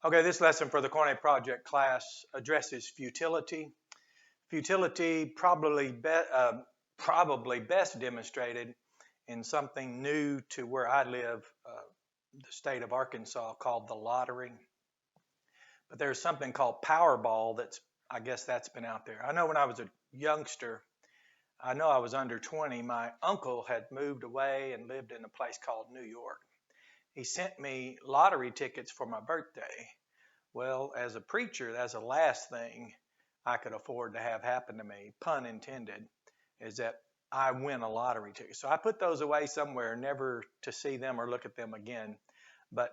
Okay, this lesson for the KOINE Project Klass addresses futility. Futility probably best demonstrated in something new to where I live, the state of Arkansas, called the lottery. But there's something called Powerball I guess that's been out there. I know when I was a youngster, I know I was under 20, my uncle had moved away and lived in a place called New York. He sent me lottery tickets for my birthday. Well, as a preacher, that's the last thing I could afford to have happen to me, pun intended, is that I win a lottery ticket. So I put those away somewhere, never to see them or look at them again. But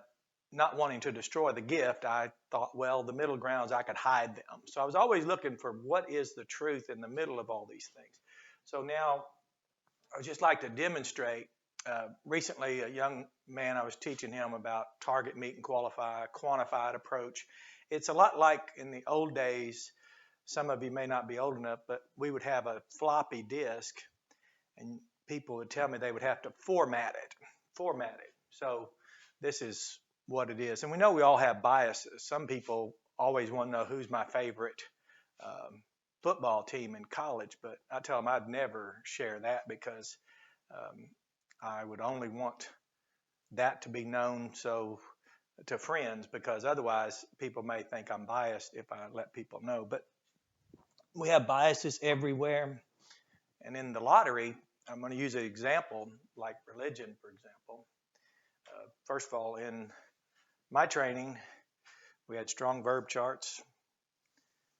not wanting to destroy the gift, I thought, well, the middle grounds, I could hide them. So I was always looking for what is the truth in the middle of all these things. So now I would just like to demonstrate. Recently, a young man, I was teaching him about target, meet, and qualify, quantified approach. It's a lot like in the old days. Some of you may not be old enough, but we would have a floppy disk, and people would tell me they would have to format it. So this is what it is. And we know we all have biases. Some people always want to know who's my favorite football team in college, but I tell them I'd never share that because I would only want that to be known to friends, because otherwise people may think I'm biased if I let people know. But we have biases everywhere. And in the lottery, I'm going to use an example like religion, for example. First of all, in my training, we had strong verb charts.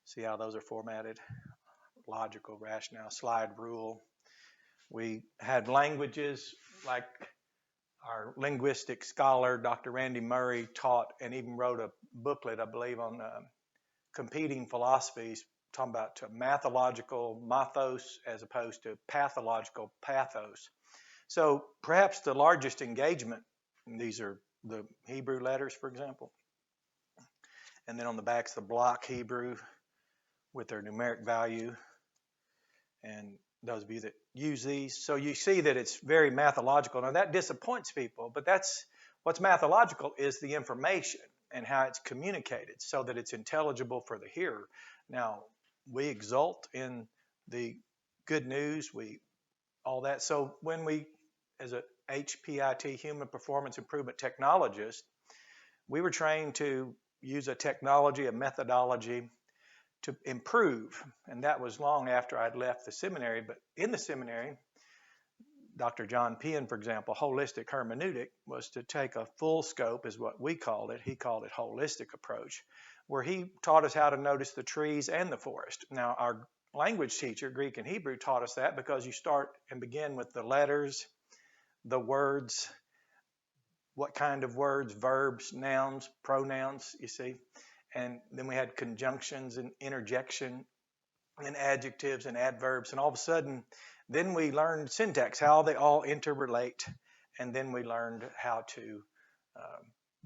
See how those are formatted? Logical, rationale, slide rule. We had languages like our linguistic scholar, Dr. Randy Murray, taught and even wrote a booklet, I believe, on competing philosophies, talking about mathological, mathos, as opposed to pathological, pathos. So perhaps the largest engagement, and these are the Hebrew letters, for example, and then on the back's the block Hebrew with their numeric value, and those of you that use these. So you see that it's very mathological. Now that disappoints people, but that's what's mathological is the information and how it's communicated so that it's intelligible for the hearer. Now, we exult in the good news, all that. So when we, as a HPIT, Human Performance Improvement Technologist, we were trained to use a technology, a methodology to improve. And that was long after I'd left the seminary. But in the seminary, Dr. John Penn, for example, holistic hermeneutic was to take a full scope, is what we called it. He called it holistic approach, where he taught us how to notice the trees and the forest. Now, our language teacher, Greek and Hebrew, taught us that because you start and begin with the letters, the words, what kind of words, verbs, nouns, pronouns, you see. And then we had conjunctions and interjection and adjectives and adverbs. And all of a sudden, then we learned syntax, how they all interrelate. And then we learned how to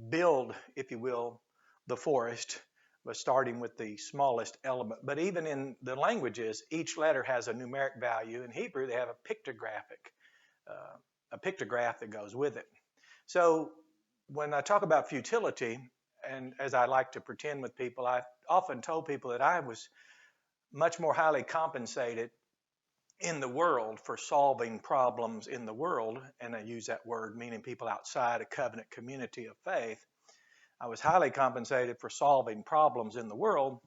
build, if you will, the forest, but starting with the smallest element. But even in the languages, each letter has a numeric value. In Hebrew, they have a pictograph that goes with it. So when I talk about futility, and as I like to pretend with people, I've often told people that I was much more highly compensated in the world for solving problems in the world, and I use that word meaning people outside a covenant community of faith. I was highly compensated for solving problems in the world,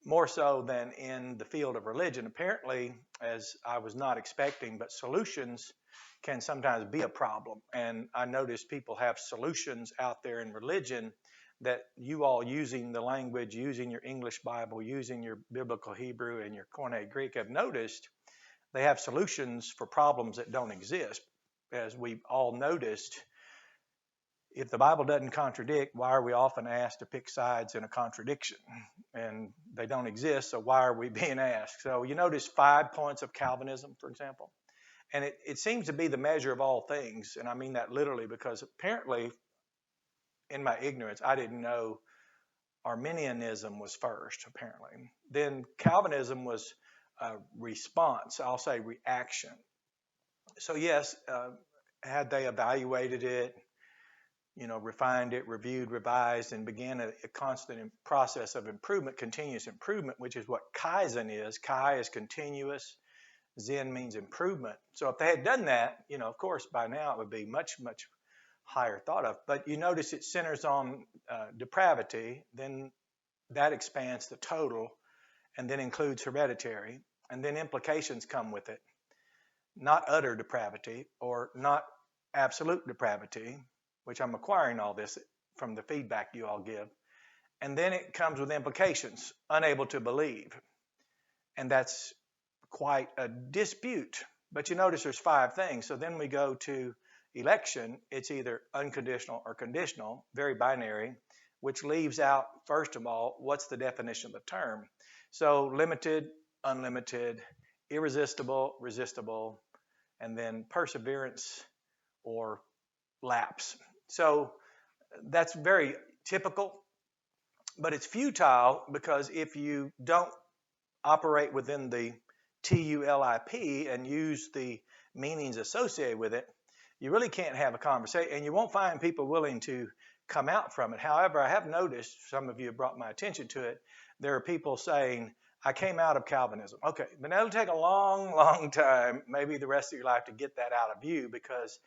more so than in the field of religion. Apparently, as I was not expecting, but solutions can sometimes be a problem. And I notice people have solutions out there in religion that you all, using the language, using your English Bible, using your biblical Hebrew and your Koine Greek, have noticed they have solutions for problems that don't exist. As we've all noticed, if the Bible doesn't contradict, why are we often asked to pick sides in a contradiction? And they don't exist, so why are we being asked? So you notice 5 points of Calvinism, for example. And it seems to be the measure of all things, and I mean that literally, because apparently, in my ignorance, I didn't know Arminianism was first, apparently. Then Calvinism was a response, I'll say reaction. So yes, had they evaluated it, refined it, reviewed, revised, and began a constant process of improvement, continuous improvement, which is what Kaizen is. Kai is continuous. Zen means improvement. So if they had done that, of course, by now it would be much, much higher thought of. But you notice it centers on depravity, then that expands the total, and then includes hereditary, and then implications come with it. Not utter depravity or not absolute depravity, which I'm acquiring all this from the feedback you all give. And then it comes with implications, unable to believe. And that's quite a dispute. But you notice there's 5 things. So then we go to election. It's either unconditional or conditional, very binary, which leaves out, first of all, what's the definition of the term? So limited, unlimited, irresistible, resistible, and then perseverance or lapse. So that's very typical, but it's futile because if you don't operate within the TULIP and use the meanings associated with it, you really can't have a conversation, and you won't find people willing to come out from it. However, I have noticed, some of you have brought my attention to it, there are people saying, I came out of Calvinism. Okay, but it'll take a long, long time, maybe the rest of your life, to get that out of you, because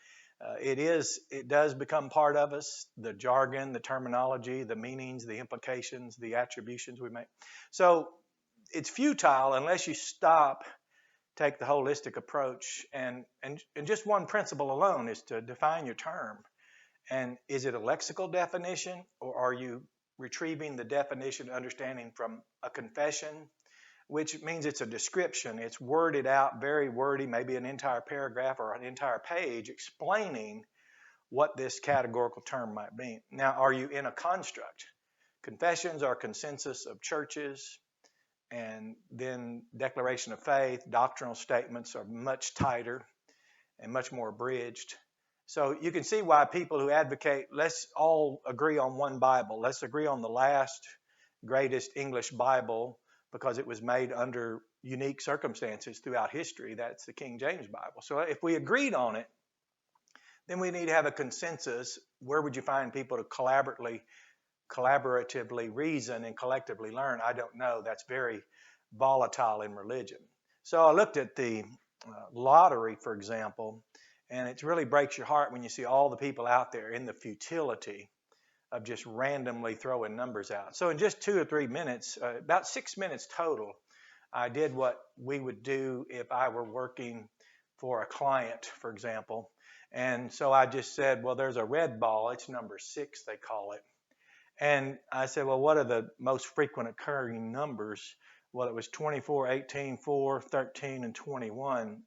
it does become part of us, the jargon, the terminology, the meanings, the implications, the attributions we make. So it's futile unless you stop, take the holistic approach, and just one principle alone is to define your term. And is it a lexical definition, or are you retrieving the definition, understanding from a confession, which means it's a description. It's worded out, very wordy, maybe an entire paragraph or an entire page explaining what this categorical term might mean. Now, are you in a construct? Confessions are consensus of churches, and then declaration of faith, doctrinal statements are much tighter and much more abridged. So you can see why people who advocate, let's all agree on one Bible. Let's agree on the last greatest English Bible because it was made under unique circumstances throughout history. That's the King James Bible. So if we agreed on it, then we need to have a consensus. Where would you find people to collaboratively reason and collectively learn? I don't know. That's very volatile in religion. So I looked at the lottery, for example, and it really breaks your heart when you see all the people out there in the futility of just randomly throwing numbers out. So in just 2 or 3 minutes, about 6 minutes total, I did what we would do if I were working for a client, for example. And so I just said, well, there's a red ball. It's number 6, they call it. And I said, well, what are the most frequent occurring numbers? Well, it was 24, 18, 4, 13, and 21.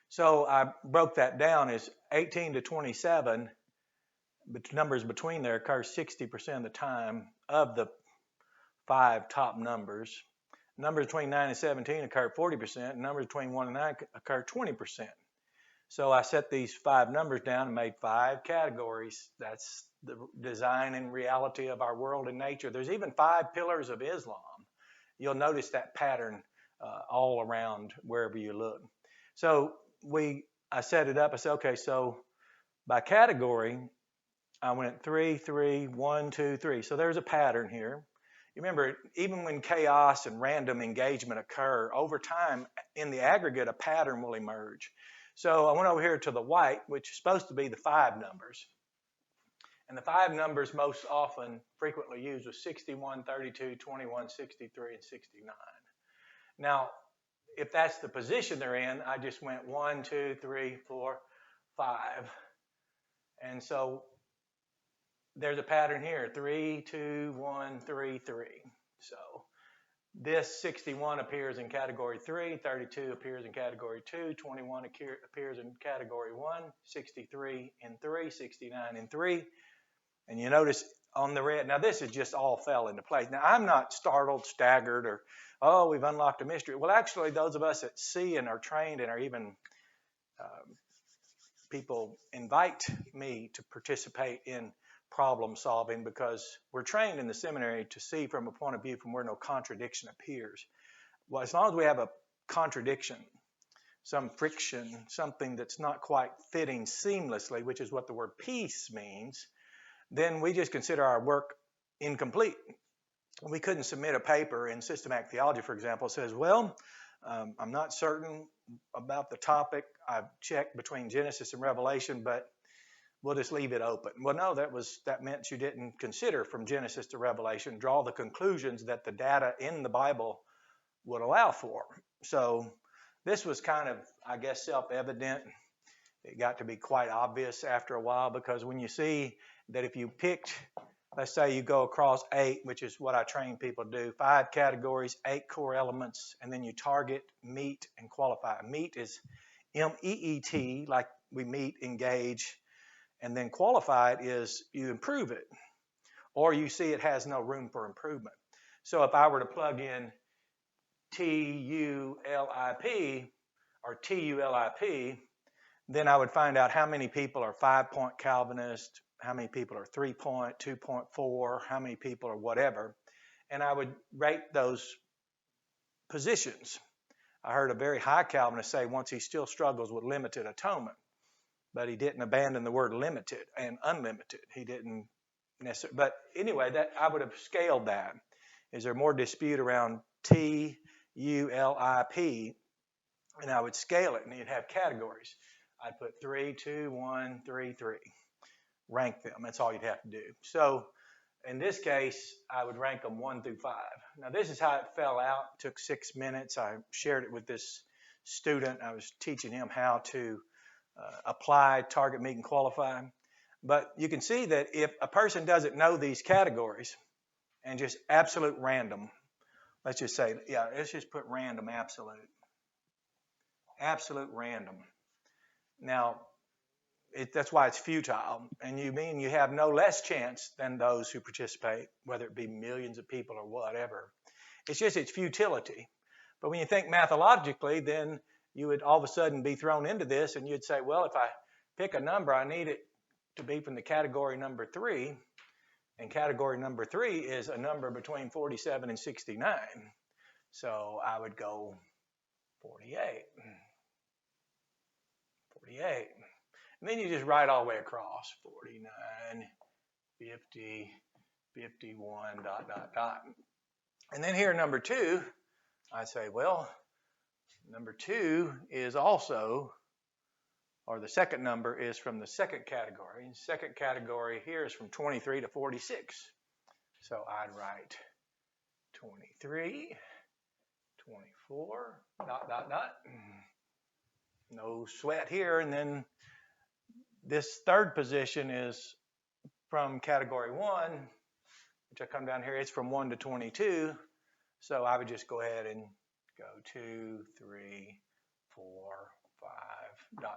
So I broke that down as 18 to 27. But numbers between there occur 60% of the time of the 5 top numbers. Numbers between 9 and 17 occur 40%. Numbers between 1 and 9 occur 20%. So I set these 5 numbers down and made 5 categories. That's the design and reality of our world and nature. There's even 5 pillars of Islam. You'll notice that pattern all around wherever you look. So I set it up. I said, okay, so by category, I went 3, 3, 1, 2, 3. So there's a pattern here. You remember, even when chaos and random engagement occur, over time, in the aggregate, a pattern will emerge. So I went over here to the white, which is supposed to be the 5 numbers. And the 5 numbers most often, frequently used was 61, 32, 21, 63, and 69. Now, if that's the position they're in, I just went 1, 2, 3, 4, 5. And so there's a pattern here, 3, 2, 1, 3, 3. So this 61 appears in category 3, 32 appears in category 2, 21 appears in category 1, 63 in 3, 69 in 3. And you notice on the red, now this is just all fell into place. Now I'm not startled, staggered, or, oh, we've unlocked a mystery. Well, actually, those of us that see and are trained and are even people invite me to participate in problem solving because we're trained in the seminary to see from a point of view from where no contradiction appears. Well, as long as we have a contradiction, some friction, something that's not quite fitting seamlessly, which is what the word peace means, then we just consider our work incomplete. We couldn't submit a paper in systematic theology, for example, that says, well, I'm not certain about the topic. I've checked between Genesis and Revelation, but we'll just leave it open. Well, no, that meant you didn't consider from Genesis to Revelation, draw the conclusions that the data in the Bible would allow for. So this was kind of, I guess, self-evident. It got to be quite obvious after a while, because when you see that if you picked, let's say you go across 8, which is what I train people to do, 5 categories, 8 core elements, and then you target, meet, and qualify. Meet is M-E-E-T, like we meet, engage, and then qualified is you improve it, or you see it has no room for improvement. So if I were to plug in T-U-L-I-P or T-U-L-I-P, then I would find out how many people are 5-point Calvinist, how many people are 3-point, 2.4, how many people are whatever, and I would rate those positions. I heard a very high Calvinist say once he still struggles with limited atonement, but he didn't abandon the word limited and unlimited. He didn't necessarily, but anyway, that I would have scaled that. Is there more dispute around T-U-L-I-P? And I would scale it, and you'd have categories. I'd put 3, 2, 1, 3, 3. Rank them. That's all you'd have to do. So in this case, I would rank them 1 through 5. Now this is how it fell out. It took 6 minutes. I shared it with this student. I was teaching him how to apply, target, meet, and qualify. But you can see that if a person doesn't know these categories and just absolute random, let's just say, yeah, let's just put random absolute. Absolute random. Now, that's why it's futile. And you mean you have no less chance than those who participate, whether it be millions of people or whatever. It's just it's futility. But when you think mathologically, then you would all of a sudden be thrown into this, and you'd say, well, if I pick a number, I need it to be from the category number 3. And category number 3 is a number between 47 and 69. So I would go 48. 48. And then you just write all the way across. 49, 50, 51, ... And then here, number 2, I say, well, number 2 is also, or the second number is from the second category. And second category here is from 23 to 46. So I'd write 23, 24, ... No sweat here. And then this third position is from category 1, which I come down here. It's from 1 to 22. So I would just go ahead and go 2, 3, 4, 5, ...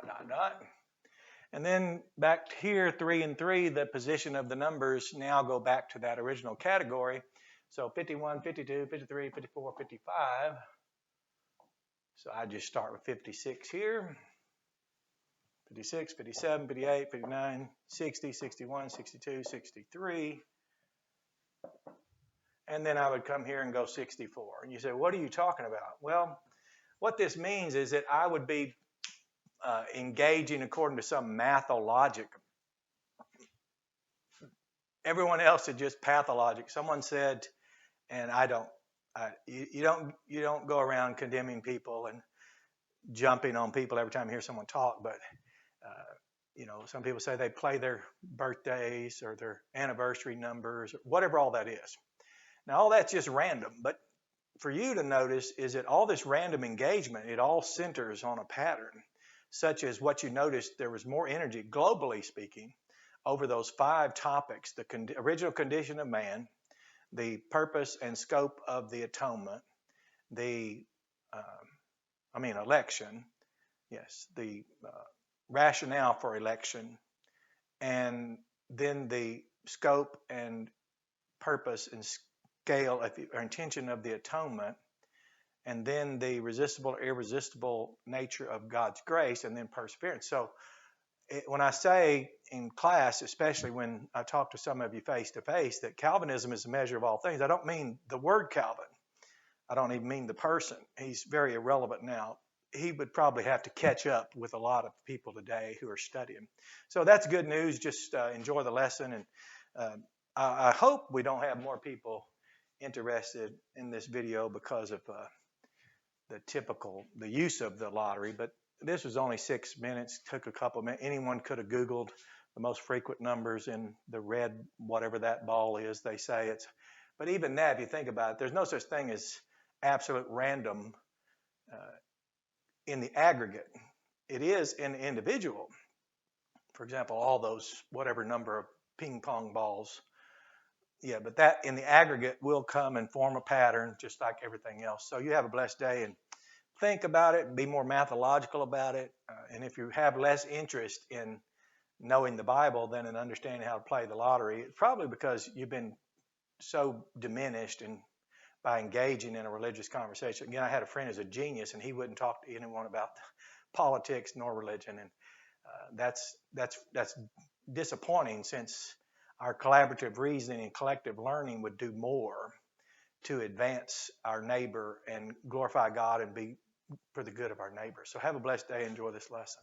And then back here, 3 and 3, the position of the numbers now go back to that original category. So 51, 52, 53, 54, 55. So I just start with 56 here. 56, 57, 58, 59, 60, 61, 62, 63. And then I would come here and go 64. And you say, what are you talking about? Well, what this means is that I would be engaging according to some Matho-Logic. Everyone else is just Pathologic. Someone said, and I don't, you don't go around condemning people and jumping on people every time you hear someone talk, but you know, some people say they play their birthdays or their anniversary numbers, or whatever all that is. Now, all that's just random, but for you to notice is that all this random engagement, it all centers on a pattern, such as what you noticed, there was more energy, globally speaking, over those 5 topics: the original condition of man, the purpose and scope of the atonement, the election, yes, the rationale for election, and then the scope and purpose and scale or intention of the atonement, and then the resistible or irresistible nature of God's grace, and then perseverance. So when I say in class, especially when I talk to some of you face to face, that Calvinism is the measure of all things, I don't mean the word Calvin. I don't even mean the person. He's very irrelevant now. He would probably have to catch up with a lot of people today who are studying. So that's good news. Just enjoy the lesson. And I hope we don't have more people interested in this video because of the use of the lottery, but this was only 6 minutes, took a couple minutes. Anyone could have Googled the most frequent numbers in the red, whatever that ball is, they say it's, but even that, if you think about it, there's no such thing as absolute random in the aggregate. It is in the individual. For example, all those, whatever number of ping pong balls, yeah, but that in the aggregate will come and form a pattern just like everything else. So you have a blessed day and think about it, be more mathological about it. And if you have less interest in knowing the Bible than in understanding how to play the lottery, it's probably because you've been so diminished and by engaging in a religious conversation. Again, I had a friend who's a genius and he wouldn't talk to anyone about politics nor religion. And that's disappointing, since our collaborative reasoning and collective learning would do more to advance our neighbor and glorify God and be for the good of our neighbor. So have a blessed day. Enjoy this lesson.